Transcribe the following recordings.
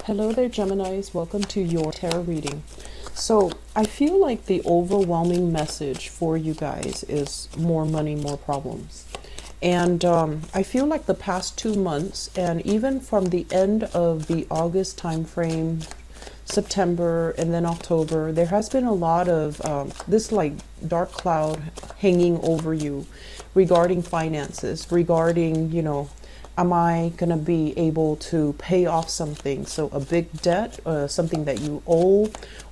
Hello there, Geminis. Welcome to your tarot reading. So I feel like the overwhelming message for you guys is more money, more problems. And I feel like the past 2 months, and even from the end of the August time frame, September, and then October, there has been a lot of this like dark cloud hanging over you regarding finances, regarding, am I going to be able to pay off something? So a big debt, something that you owe,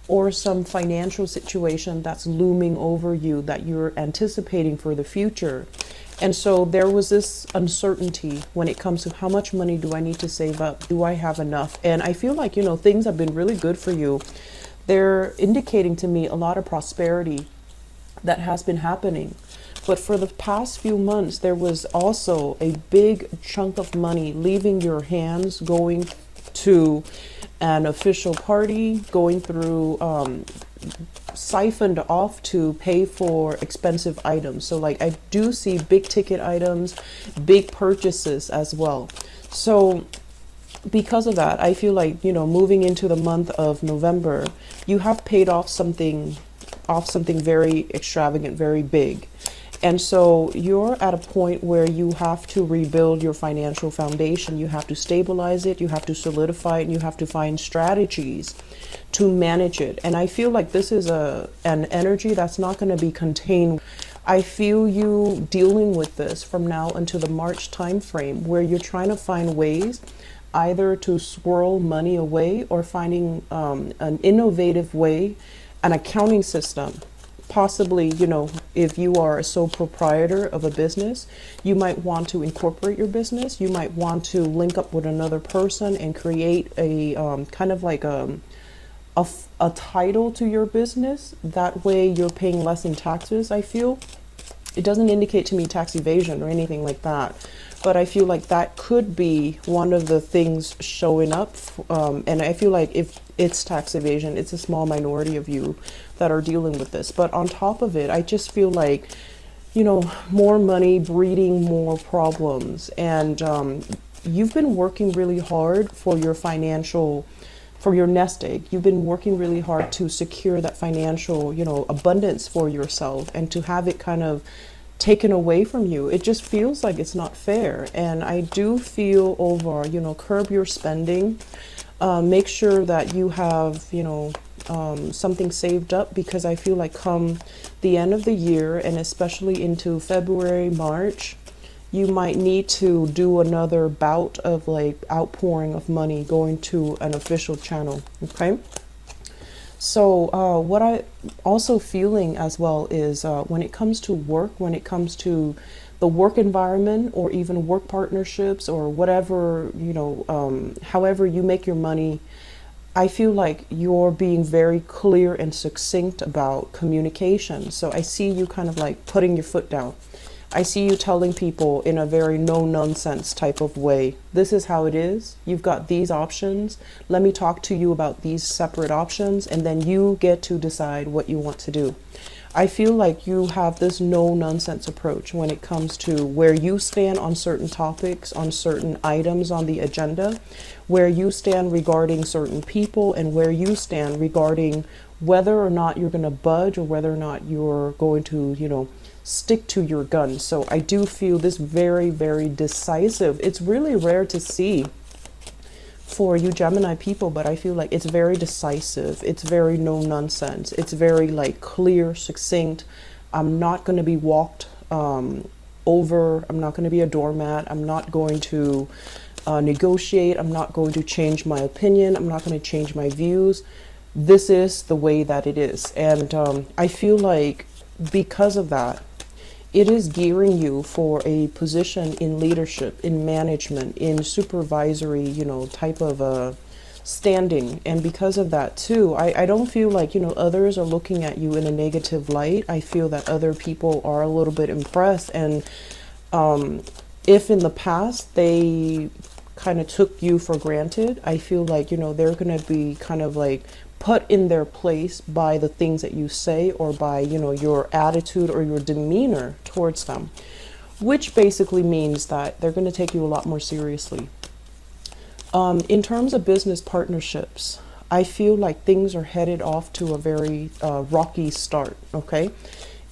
or some financial situation that's looming over you that you're anticipating for the future. And so there was this uncertainty when it comes to how much money do I need to save up? Do I have enough? And I feel like, things have been really good for you. They're indicating to me a lot of prosperity that has been happening. But for the past few months, there was also a big chunk of money leaving your hands, going to an official party, going through, siphoned off to pay for expensive items. So like I do see big ticket items, big purchases as well. So because of that, I feel like, moving into the month of November, you have paid off something very extravagant, very big. And so you're at a point where you have to rebuild your financial foundation. You have to stabilize it, you have to solidify it, and you have to find strategies to manage it. And I feel like this is an energy that's not going to be contained. I feel you dealing with this from now until the March time frame, where you're trying to find ways either to swirl money away or finding an innovative way, an accounting system. Possibly, if you are a sole proprietor of a business, you might want to incorporate your business. You might want to link up with another person and create a kind of like a title to your business. That way you're paying less in taxes, I feel. It doesn't indicate to me tax evasion or anything like that. But I feel like that could be one of the things showing up. And I feel like if it's tax evasion, it's a small minority of you that are dealing with this. But on top of it, I just feel like, more money breeding more problems. And you've been working really hard for your nest egg. You've been working really hard to secure that financial, abundance for yourself, and to have it kind of taken away from you. It just feels like it's not fair. And I do feel curb your spending. Make sure that you have, something saved up, because I feel like come the end of the year, and especially into February, March, you might need to do another bout of like outpouring of money going to an official channel. Okay. So what I also feeling as well is when it comes to work, when it comes to the work environment, or even work partnerships, or whatever, however you make your money, I feel like you're being very clear and succinct about communication. So I see you kind of like putting your foot down. I see you telling people in a very no-nonsense type of way, this is how it is. You've got these options. Let me talk to you about these separate options, and then you get to decide what you want to do. I feel like you have this no-nonsense approach when it comes to where you stand on certain topics, on certain items on the agenda, where you stand regarding certain people, and where you stand regarding whether or not you're going to budge, or whether or not you're going to, stick to your guns. So I do feel this very, very decisive. It's really rare to see for you Gemini people, but I feel like it's very decisive. It's very no nonsense. It's very like clear, succinct. I'm not going to be walked over. I'm not going to be a doormat. I'm not going to negotiate. I'm not going to change my opinion. I'm not going to change my views. This is the way that it is. And I feel like because of that, it is gearing you for a position in leadership, in management, in supervisory, type of standing. And because of that too, I don't feel like, others are looking at you in a negative light. I feel that other people are a little bit impressed. And if in the past they kind of took you for granted, I feel like, they're going to be kind of like put in their place by the things that you say, or by, your attitude or your demeanor towards them, which basically means that they're going to take you a lot more seriously. In terms of business partnerships, I feel like things are headed off to a very rocky start, okay?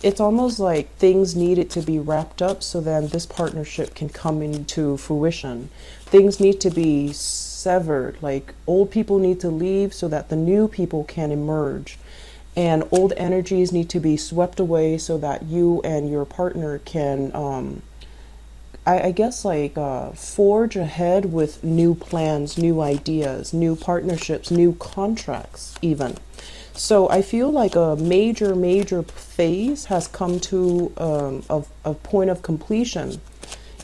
It's almost like things needed to be wrapped up so then this partnership can come into fruition. Things need to be severed, like old people need to leave so that the new people can emerge. And old energies need to be swept away so that you and your partner can I guess like forge ahead with new plans, new ideas, new partnerships, new contracts even. So I feel like a major phase has come to a point of completion.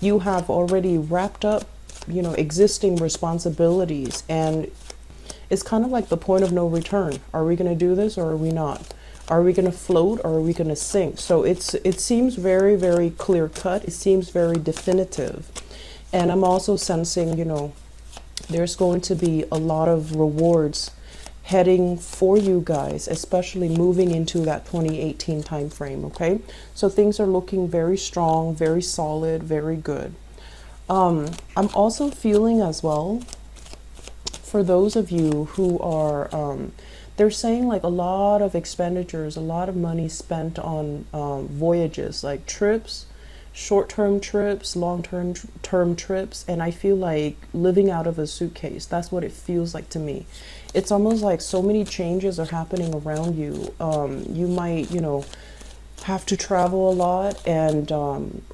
You have already wrapped up, you know, existing responsibilities, and it's kind of like the point of no return. Are we going to do this or are we not? Are we going to float or are we going to sink? So it seems very clear cut. It seems very definitive. And I'm also sensing, you know, there's going to be a lot of rewards heading for you guys, especially moving into that 2018 time frame, okay? So things are looking very strong, very solid, very good. I'm also feeling as well, for those of you who are they're saying like a lot of expenditures, a lot of money spent on voyages, like trips, short-term trips, long-term trips, and I feel like living out of a suitcase. That's what it feels like to me. It's almost like so many changes are happening around you. You might, you know, have to travel a lot, and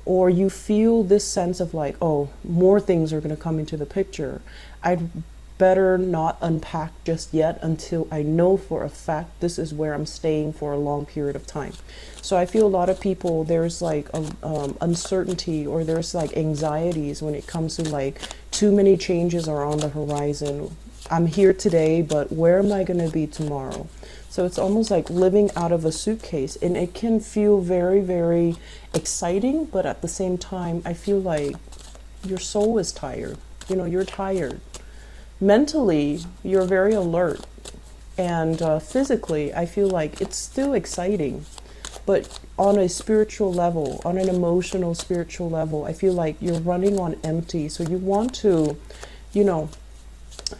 or you feel this sense of like, oh, more things are going to come into the picture. I'd better not unpack just yet until I know for a fact this is where I'm staying for a long period of time. So I feel a lot of people, there's like uncertainty, or there's like anxieties when it comes to like too many changes are on the horizon. I'm here today, but where am I going to be tomorrow? So it's almost like living out of a suitcase, and it can feel very exciting, but at the same time I feel like your soul is tired. You know, you're tired. Mentally, you're very alert, and physically, I feel like it's still exciting, but on a spiritual level, on an emotional, spiritual level, I feel like you're running on empty. So you want to, you know,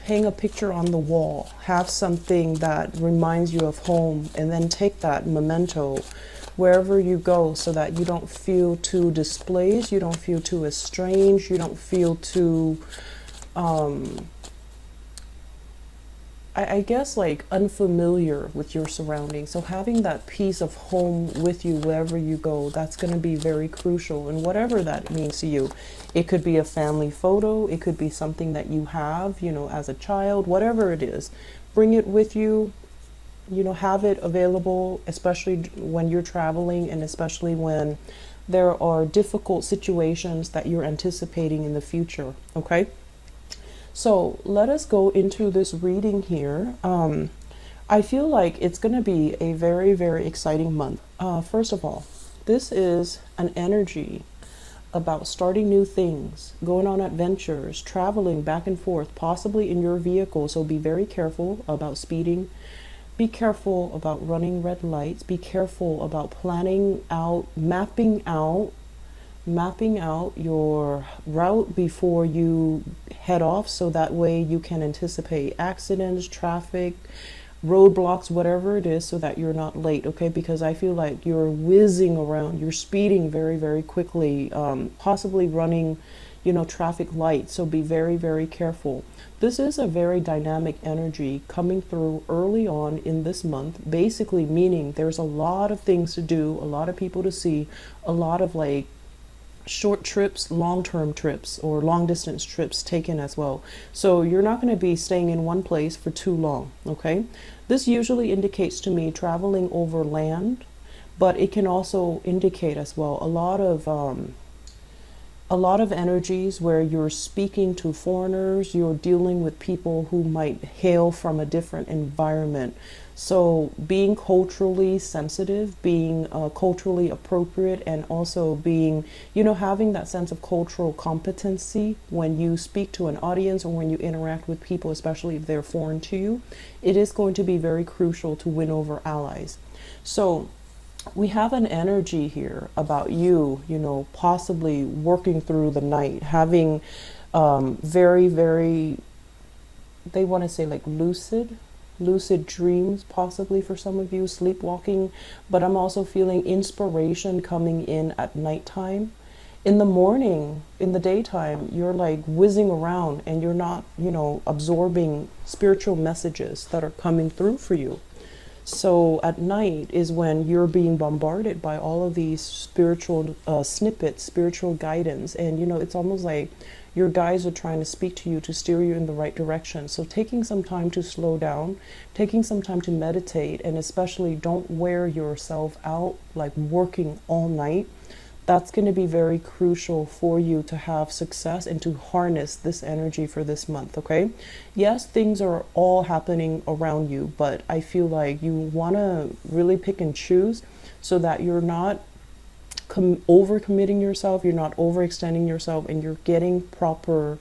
hang a picture on the wall, have something that reminds you of home, and then take that memento wherever you go so that you don't feel too displaced, you don't feel too estranged, you don't feel too I guess like unfamiliar with your surroundings. So having that piece of home with you wherever you go, that's going to be very crucial, and whatever that means to you. It could be a family photo, it could be something that you have, you know, as a child, whatever it is. Bring it with you, you know, have it available, especially when you're traveling, and especially when there are difficult situations that you're anticipating in the future, okay? So let us go into this reading here. I feel like it's going to be a very exciting month. First of all, this is an energy about starting new things, going on adventures, traveling back and forth, possibly in your vehicle. So be very careful about speeding. Be careful about running red lights. Be careful about planning out, mapping out your route before you head off, so that way you can anticipate accidents, traffic, roadblocks, whatever it is, so that you're not late, okay? Because I feel like you're whizzing around, you're speeding very quickly, possibly running, you know, traffic lights. So be very careful. This is a very dynamic energy coming through early on in this month, basically meaning there's a lot of things to do, a lot of people to see, a lot of like short trips, long-term trips, or long-distance trips taken as well. So you're not going to be staying in one place for too long, okay? This usually indicates to me traveling over land, but it can also indicate as well a lot of energies where you're speaking to foreigners, you're dealing with people who might hail from a different environment. So being culturally sensitive, being culturally appropriate, and also being, you know, having that sense of cultural competency when you speak to an audience or when you interact with people, especially if they're foreign to you, it is going to be very crucial to win over allies. So we have an energy here about you, you know, possibly working through the night, having very they want to say like lucid dreams, possibly for some of you, sleepwalking. But I'm also feeling inspiration coming in at nighttime. In the morning, in the daytime, you're like whizzing around and you're not, you know, absorbing spiritual messages that are coming through for you. So at night is when you're being bombarded by all of these spiritual snippets, spiritual guidance. And, you know, it's almost like your guides are trying to speak to you to steer you in the right direction. So taking some time to slow down, taking some time to meditate, and especially don't wear yourself out like working all night. That's going to be very crucial for you to have success and to harness this energy for this month, okay? Yes, things are all happening around you, but I feel like you want to really pick and choose so that you're not overcommitting yourself, you're not overextending yourself, and you're getting proper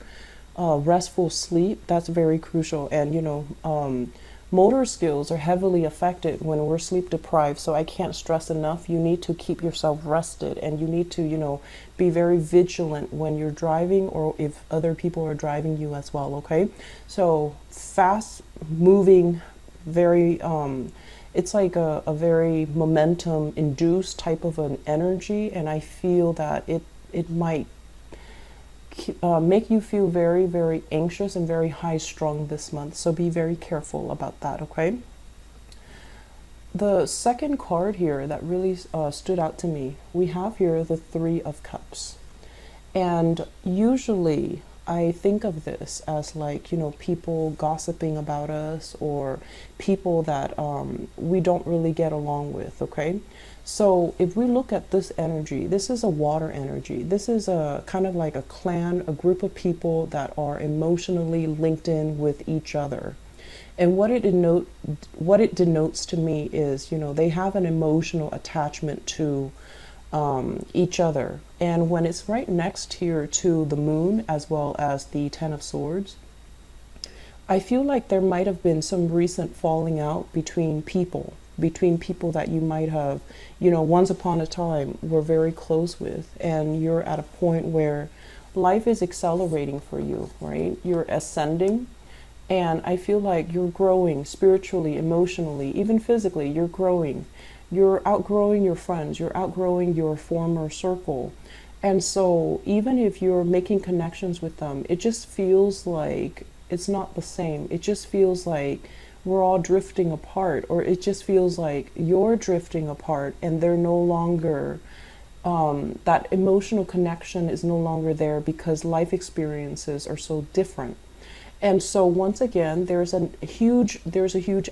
restful sleep. That's very crucial. And, you know, motor skills are heavily affected when we're sleep deprived. So I can't stress enough, you need to keep yourself rested, and you need to, you know, be very vigilant when you're driving or if other people are driving you as well, okay? So fast moving, very, it's like a very momentum induced type of an energy. And I feel that it might make you feel very, very anxious and very high strung this month. So be very careful about that, okay? The second card here that really stood out to me, we have here the Three of Cups. And usually I think of this as like, you know, people gossiping about us or people that we don't really get along with, okay? So if we look at this energy, this is a water energy. This is a kind of like a clan, a group of people that are emotionally linked in with each other. And what it denotes to me is, you know, they have an emotional attachment to each other. And when it's right next here to the moon as well as the Ten of Swords, I feel like there might have been some recent falling out between people that you might have, you know, once upon a time were very close with, and you're at a point where life is accelerating for you, right? You're ascending, and I feel like you're growing spiritually, emotionally, even physically. You're growing. You're outgrowing your friends. You're outgrowing your former circle. And so even if you're making connections with them, it just feels like it's not the same. It just feels like we're all drifting apart, or it just feels like you're drifting apart and they're no longer, that emotional connection is no longer there because life experiences are so different. And so once again, there's a huge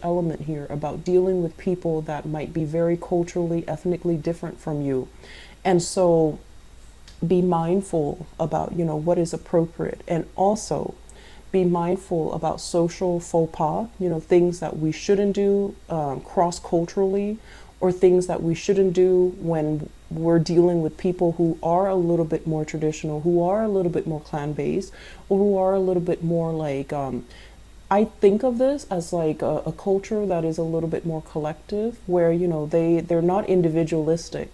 element here about dealing with people that might be very culturally, ethnically different from you. And so be mindful about, you know, what is appropriate, and also be mindful about social faux pas, you know, things that we shouldn't do cross-culturally, or things that we shouldn't do when we're dealing with people who are a little bit more traditional, who are a little bit more clan-based, or who are a little bit more like, I think of this as like a culture that is a little bit more collective, where, you know, they're not individualistic.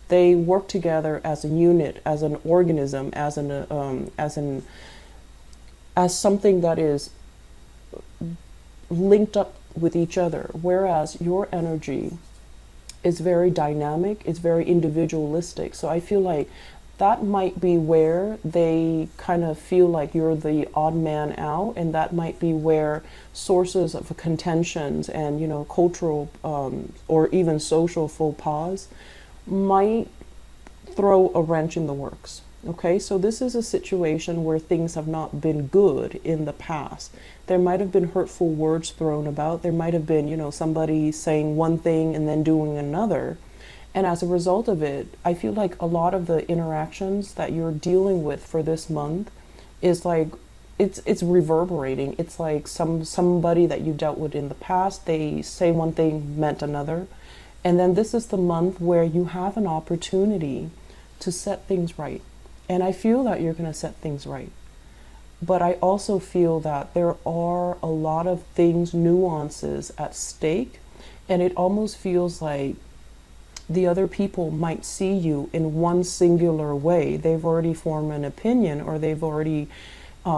They work together as a unit, as an organism, as something that is linked up with each other, whereas your energy is very dynamic, it's very individualistic. So I feel like that might be where they kind of feel like you're the odd man out, and that might be where sources of contentions and, you know, cultural or even social faux pas might throw a wrench in the works. Okay, so this is a situation where things have not been good in the past. There might have been hurtful words thrown about. There might have been, you know, somebody saying one thing and then doing another. And as a result of it, I feel like a lot of the interactions that you're dealing with for this month is like, it's reverberating. It's like somebody that you dealt with in the past, they say one thing meant another. And then this is the month where you have an opportunity to set things right. And I feel that you're going to set things right. But I also feel that there are a lot of things, nuances at stake. And it almost feels like the other people might see you in one singular way. They've already formed an opinion, or they've already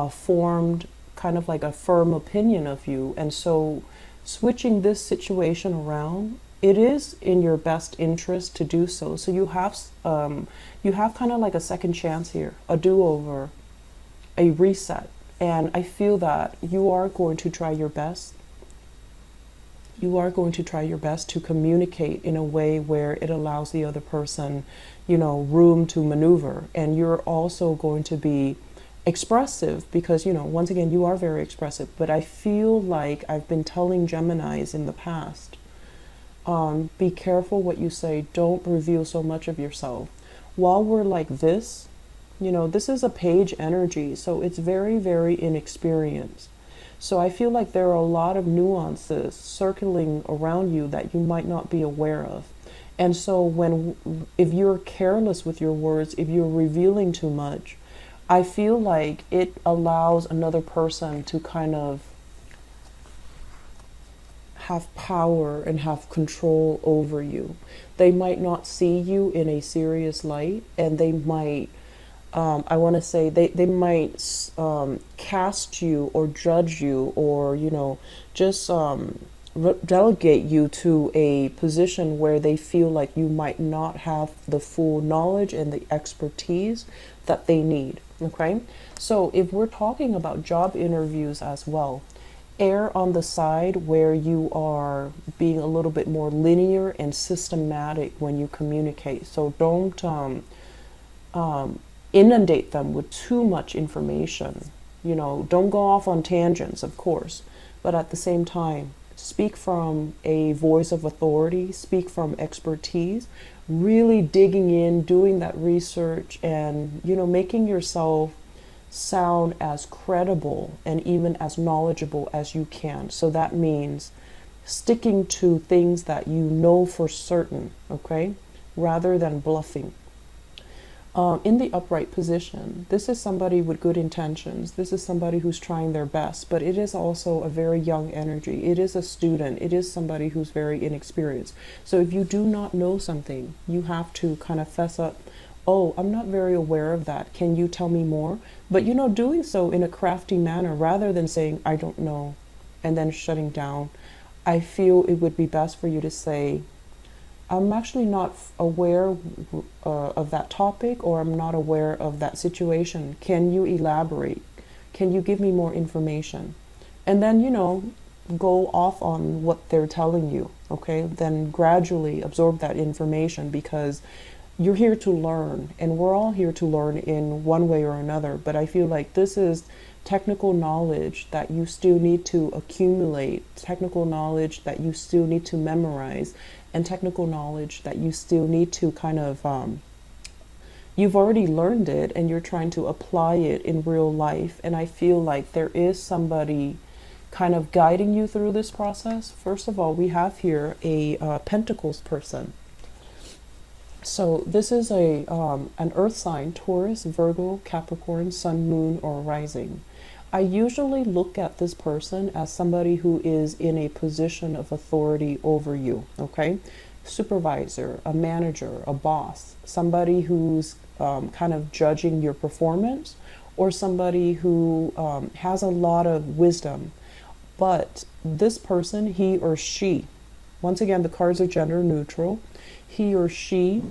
formed kind of like a firm opinion of you. And so switching this situation around, it is in your best interest to do so. So you have kind of like a second chance here, a do-over, a reset. And I feel that you are going to try your best. You are going to try your best to communicate in a way where it allows the other person, you know, room to maneuver. And you're also going to be expressive because, you know, once again, you are very expressive. But I feel like I've been telling Geminis in the past, be careful what you say. Don't reveal so much of yourself. While we're like this, you know, this is a page energy, so it's very, very inexperienced. So I feel like there are a lot of nuances circling around you that you might not be aware of. And so if you're careless with your words, if you're revealing too much, I feel like it allows another person to kind of have power and have control over you. They might not see you in a serious light, and they might I want to say they might cast you or judge you, or, you know, just delegate you to a position where they feel like you might not have the full knowledge and the expertise that they need. Okay, so if we're talking about job interviews as well, err on the side where you are being a little bit more linear and systematic when you communicate. So don't inundate them with too much information. You know, don't go off on tangents, of course, but at the same time, speak from a voice of authority, speak from expertise, really digging in, doing that research, and, you know, making yourself sound as credible and even as knowledgeable as you can. So that means sticking to things that you know for certain, okay, rather than bluffing. In the upright position, this is somebody with good intentions. This is somebody who's trying their best, but it is also a very young energy. It is a student. It is somebody who's very inexperienced. So if you do not know something, you have to kind of fess up. Oh, I'm not very aware of that. Can you tell me more? But, you know, doing so in a crafty manner rather than saying, I don't know, and then shutting down. I feel it would be best for you to say, I'm actually not aware of that topic, or I'm not aware of that situation. Can you elaborate? Can you give me more information? And then, you know, go off on what they're telling you, okay? Then gradually absorb that information, because you're here to learn, and we're all here to learn in one way or another. But I feel like this is technical knowledge that you still need to accumulate, technical knowledge that you still need to memorize, and technical knowledge that you still need to kind of, you've already learned it and you're trying to apply it in real life. And I feel like there is somebody kind of guiding you through this process. First of all, we have here a Pentacles person. So this is an earth sign, Taurus, Virgo, Capricorn, Sun, Moon, or Rising. I usually look at this person as somebody who is in a position of authority over you, okay? Supervisor, a manager, a boss, somebody who's kind of judging your performance, or somebody who has a lot of wisdom. But this person, he or she, once again, the cards are gender neutral, he or she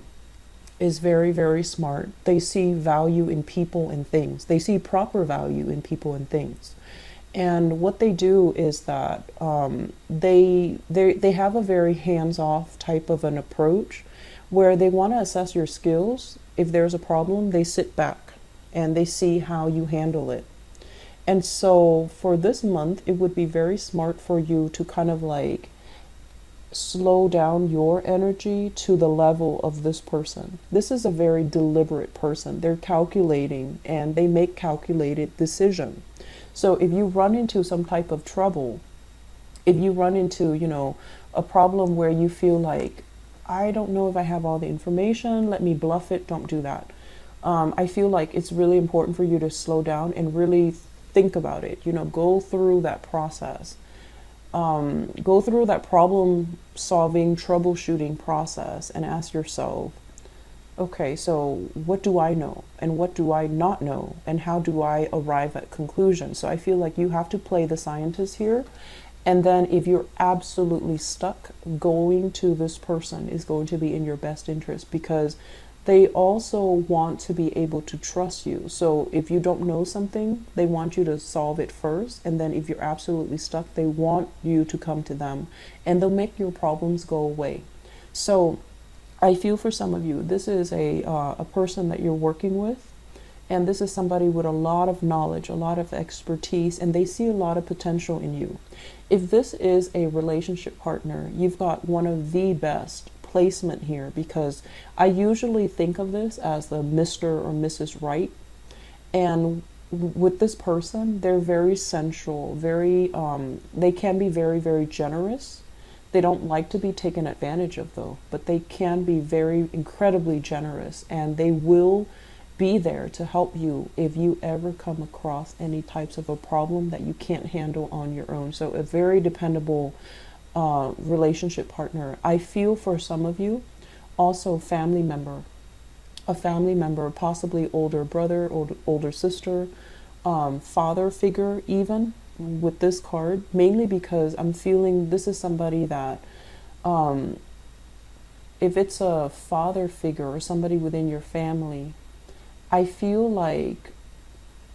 is very, very smart. They see value in people and things. They see proper value in people and things. And what they do is that they have a very hands-off type of an approach, where they want to assess your skills. If there's a problem, they sit back and they see how you handle it. And so for this month, it would be very smart for you to kind of like slow down your energy to the level of this person. This is a very deliberate person. They're calculating and they make calculated decisions. So if you run into some type of trouble, if you run into, you know, a problem where you feel like, I don't know if I have all the information, let me bluff it, don't do that. I feel like it's really important for you to slow down and really think about it, you know, go through that process. Go through that problem solving, troubleshooting process and ask yourself, Okay, so what do I know and what do I not know and how do I arrive at conclusions? So I feel like you have to play the scientist here. And then if you're absolutely stuck, going to this person is going to be in your best interest because they also want to be able to trust you. So if you don't know something, they want you to solve it first. And then if you're absolutely stuck, they want you to come to them and they'll make your problems go away. So I feel for some of you, this is a person that you're working with. And this is somebody with a lot of knowledge, a lot of expertise, and they see a lot of potential in you. If this is a relationship partner, you've got one of the best placement here because I usually think of this as the Mr. or Mrs. Right. And with this person, they're very sensual, they can be very, very generous. They don't like to be taken advantage of though, but they can be very incredibly generous and they will be there to help you if you ever come across any types of a problem that you can't handle on your own. So a very dependable relationship partner. I feel for some of you also a family member, possibly older brother, older sister, father figure even with this card, mainly because I'm feeling this is somebody that if it's a father figure or somebody within your family, I feel like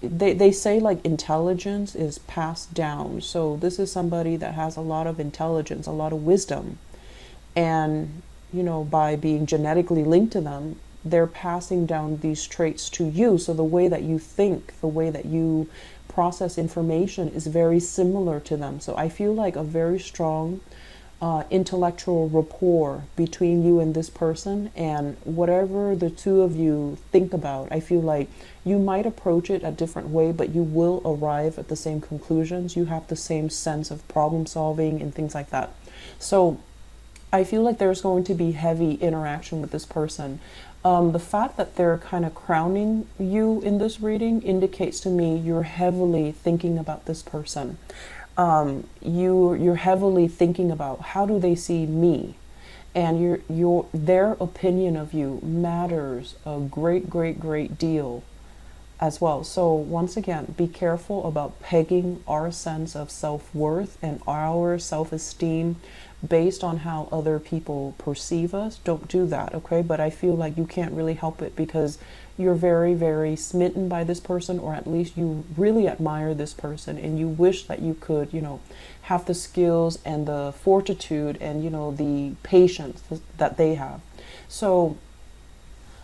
they say like intelligence is passed down. So this is somebody that has a lot of intelligence, a lot of wisdom. And, you know, by being genetically linked to them, they're passing down these traits to you. So the way that you think, the way that you process information is very similar to them. So I feel like a very strong intellectual rapport between you and this person, and whatever the two of you think about, I feel like you might approach it a different way, but you will arrive at the same conclusions. You have the same sense of problem solving and things like that. So I feel like there's going to be heavy interaction with this person. The fact that they're kind of crowning you in this reading indicates to me you're heavily thinking about this person. You're heavily thinking about how do they see me, and their opinion of you matters a great deal as well. So once again, be careful about pegging our sense of self-worth and our self-esteem based on how other people perceive us. Don't do that, okay? But I feel like you can't really help it because you're very smitten by this person, or at least you really admire this person and you wish that you could, you know, have the skills and the fortitude and, you know, the patience that they have. So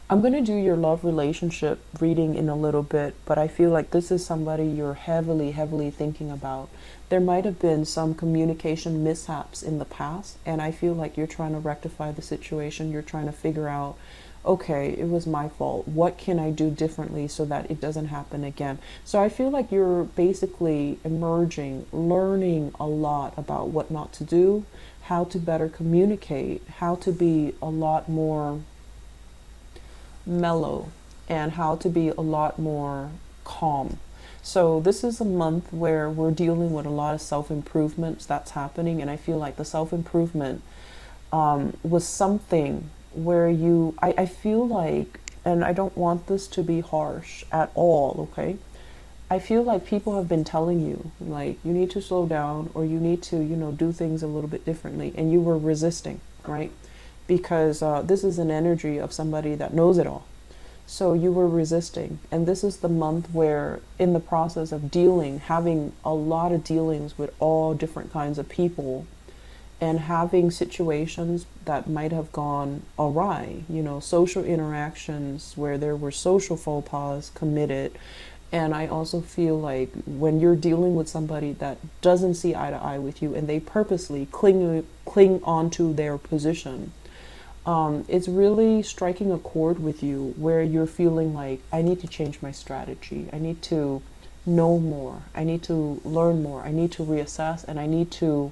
I'm going to do your love relationship reading in a little bit, but I feel like this is somebody you're heavily thinking about. There might have been some communication mishaps in the past, and I feel like you're trying to rectify the situation. You're trying to figure out, okay, it was my fault. What can I do differently so that it doesn't happen again? So I feel like you're basically emerging, learning a lot about what not to do, how to better communicate, how to be a lot more mellow, and how to be a lot more calm. So this is a month where we're dealing with a lot of self-improvements that's happening, and I feel like the self-improvement was something where I feel like, and I don't want this to be harsh at all, okay? I feel like people have been telling you, like, you need to slow down, or you need to, you know, do things a little bit differently, and you were resisting, right? Because this is an energy of somebody that knows it all. So you were resisting, and this is the month where, in the process of having a lot of dealings with all different kinds of people, and having situations that might have gone awry, you know, social interactions where there were social faux pas committed. And I also feel like when you're dealing with somebody that doesn't see eye to eye with you and they purposely cling onto their position, it's really striking a chord with you where you're feeling like, I need to change my strategy. I need to know more. I need to learn more. I need to reassess, and I need to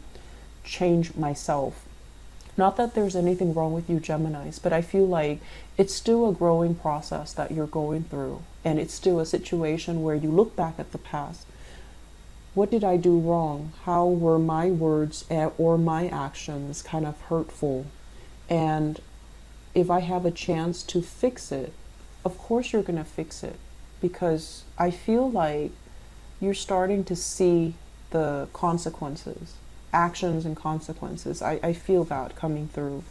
change myself. Not that there's anything wrong with you, Geminis, but I feel like it's still a growing process that you're going through, and it's still a situation where you look back at the past. What did I do wrong? How were my words or my actions kind of hurtful? And if I have a chance to fix it, of course you're going to fix it, because I feel like you're starting to see the consequences, actions and consequences. I feel that coming through.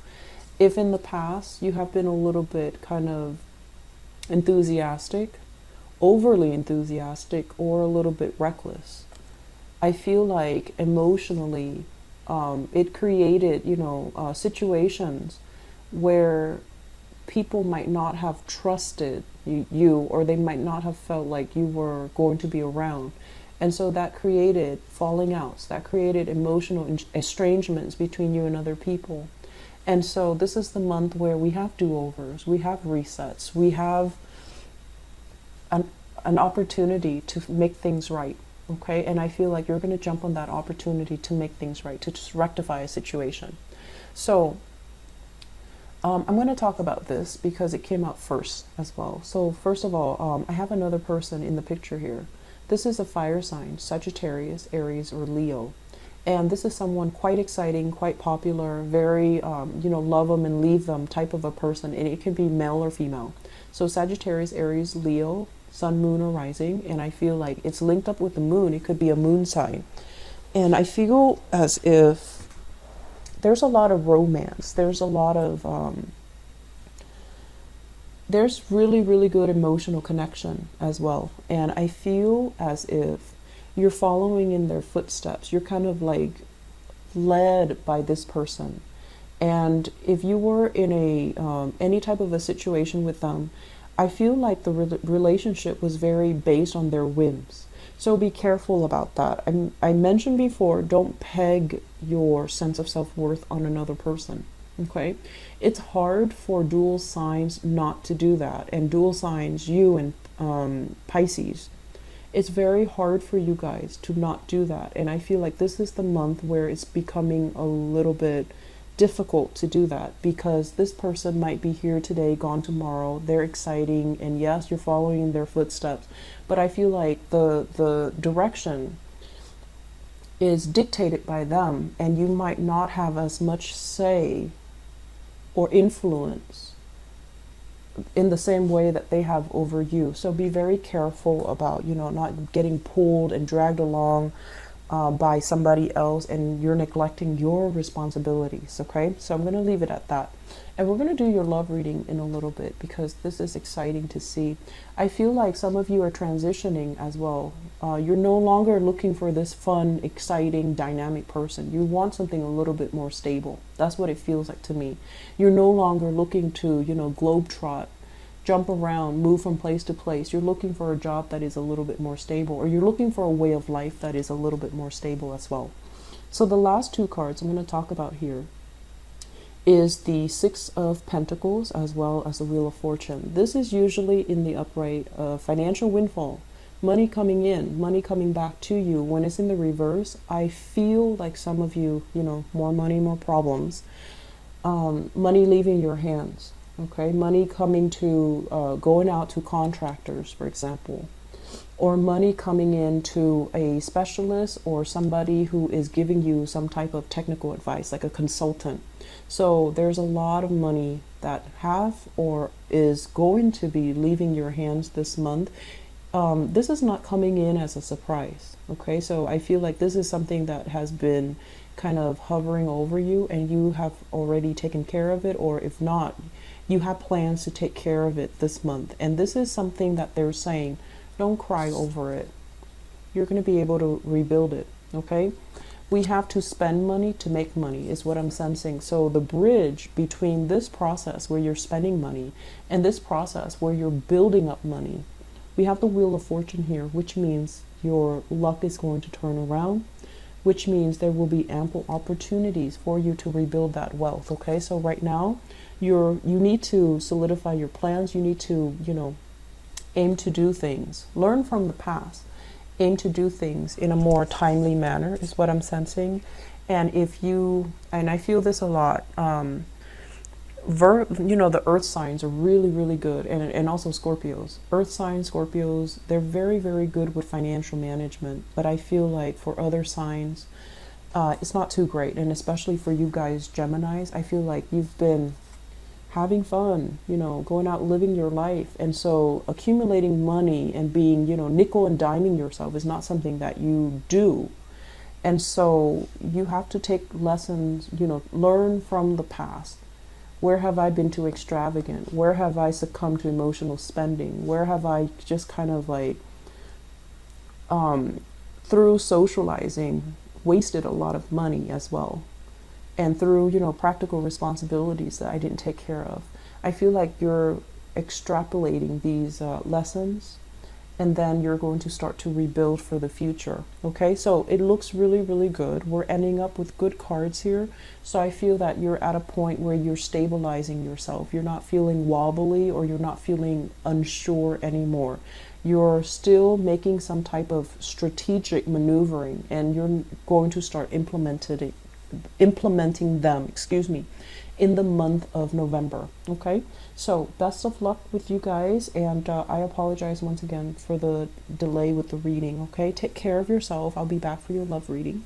If in the past you have been a little bit kind of enthusiastic, overly enthusiastic, or a little bit reckless, I feel like emotionally it created, situations where people might not have trusted you, or they might not have felt like you were going to be around. And so that created falling outs, that created emotional estrangements between you and other people. And so this is the month where we have do-overs, we have resets, we have an opportunity to make things right. Okay, and I feel like you're going to jump on that opportunity to make things right, to just rectify a situation. So I'm going to talk about this because it came out first as well. So first of all, I have another person in the picture here. This is a fire sign, Sagittarius, Aries, or Leo. And this is someone quite exciting, quite popular, very, love them and leave them type of a person. And it can be male or female. So Sagittarius, Aries, Leo, Sun, Moon, or Rising. And I feel like it's linked up with the moon. It could be a moon sign. And I feel as if there's a lot of romance. There's a lot of, there's really, really good emotional connection as well. And I feel as if you're following in their footsteps. You're kind of like led by this person. And if you were in a any type of a situation with them, I feel like the relationship was very based on their whims. So be careful about that. I mentioned before, don't peg your sense of self-worth on another person. Okay? It's hard for dual signs not to do that. And dual signs, you and Pisces, it's very hard for you guys to not do that. And I feel like this is the month where it's becoming a little bit difficult to do that, because this person might be here today, gone tomorrow. They're exciting, and yes, you're following in their footsteps, but I feel like the direction is dictated by them, and you might not have as much say or influence in the same way that they have over you. So be very careful about, not getting pulled and dragged along by somebody else, and you're neglecting your responsibilities. Okay, so I'm going to leave it at that, and we're going to do your love reading in a little bit, because this is exciting to see. I feel like some of you are transitioning as well. You're no longer looking for this fun, exciting, dynamic person. You want something a little bit more stable. That's what it feels like to me. You're no longer looking to, globetrot, jump around, move from place to place. You're looking for a job that is a little bit more stable, or you're looking for a way of life that is a little bit more stable as well. So the last two cards I'm going to talk about here is the Six of Pentacles as well as the Wheel of Fortune. This is usually in the upright financial windfall, money coming in, money coming back to you. When it's in the reverse, I feel like some of you, more money, more problems, money leaving your hands. Okay, money coming to, going out to contractors, for example, or money coming in to a specialist or somebody who is giving you some type of technical advice, like a consultant. So there's a lot of money that have or is going to be leaving your hands this month. This is not coming in as a surprise. Okay, so I feel like this is something that has been kind of hovering over you, and you have already taken care of it, or if not, you have plans to take care of it this month. And this is something that they're saying, don't cry over it. You're going to be able to rebuild it, okay? We have to spend money to make money is what I'm sensing. So the bridge between this process where you're spending money and this process where you're building up money, we have the Wheel of Fortune here, which means your luck is going to turn around, which means there will be ample opportunities for you to rebuild that wealth, okay? So right now, you need to solidify your plans. You need to, aim to do things. Learn from the past. Aim to do things in a more timely manner is what I'm sensing. And and I feel this a lot, the earth signs are really, really good. And also Scorpios. Earth signs, Scorpios, they're very, very good with financial management. But I feel like for other signs, it's not too great. And especially for you guys, Geminis, I feel like you've been having fun, you know, going out living your life. And so accumulating money and being, you know, nickel and diming yourself is not something that you do. And so you have to take lessons, you know, learn from the past. Where have I been too extravagant? Where have I succumbed to emotional spending? Where have I just kind of like, through socializing, wasted a lot of money as well? And through, you know, practical responsibilities that I didn't take care of. I feel like you're extrapolating these lessons, and then you're going to start to rebuild for the future. Okay, so it looks really, really good. We're ending up with good cards here. So I feel that you're at a point where you're stabilizing yourself. You're not feeling wobbly, or you're not feeling unsure anymore. You're still making some type of strategic maneuvering, and you're going to start implementing them, excuse me, in the month of November. Okay, so best of luck with you guys, and I apologize once again for the delay with the reading. Okay, take care of yourself. I'll be back for your love reading.